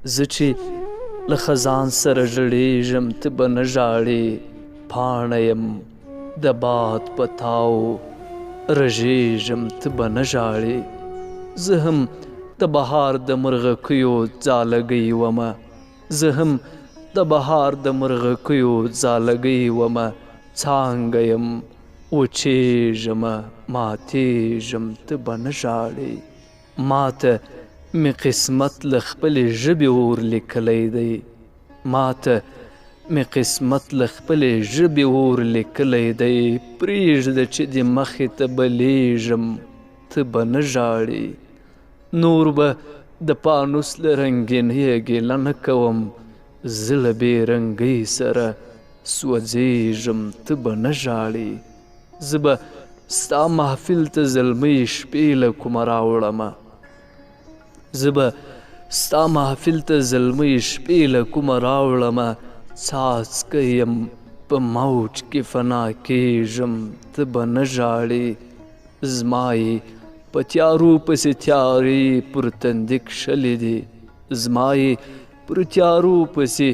زه چې له خزان سره ژړېږم ته به نه ژاړې، پاڼه یم د باد په تاو رژېږم ته به نه ژاړې. زه هم د بهار د مرغکیو ځالګۍ ومه، زه هم د بهار د مرغکیو ځالګۍ ومه، څانګه یم وچېږمه ماتېږم ته به نه ژاړې. ماته مې قسمت له خپلې ژبې اور لیکلی دی، ماته مې قسمت له خپلې ژبې اور لیکلی دی. پرېږده چې د مخې ته بلېږم ته به نه ژاړې. نور به د پانوس له رنګینیه ګیله نه کوم، زه له بې رنګۍ سره سوځېږم ته به نه ژاړې. زه به ستا محفل ته زلمۍ شپې له کومه راوړمه، زه به ستا محفل ته زلمۍ شپې له کومه راوړمه، څاڅکی یم په موج کې فنا کېږم ته به نه ژاړې. زما یې په تیارو پسې تیارې پر تندي کښلې دي، زما یې پر تیارو پسې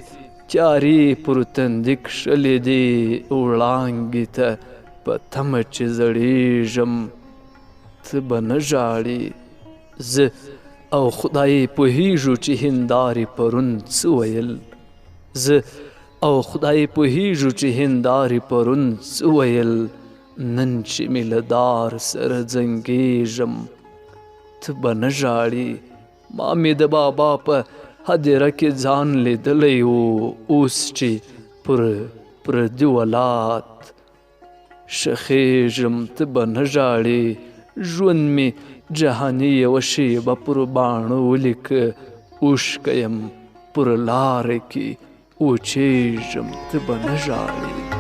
تیارې پر تندي کښلې دي، وړانګې ته په تمه چې زړېږم ته به نه ژاړې. زه او خدای پوهېږو چې هندارې پرون څه ویل، زه او خدای پوهېږو چې هندارې پرون څه ویل، نن چې مې له دار سره زنګېږم ته به نه ژاړې. ما مې د بابا په هدیره کې ځان لیدلی و، اوس چې پر پردي ولات شخېږم ته به نه ژاړې. ژوند مې جهاني یوه شېبه پر باڼه ولیکه، اوښکه یم پر لاره کې وچېږم ته به نه ژاړې.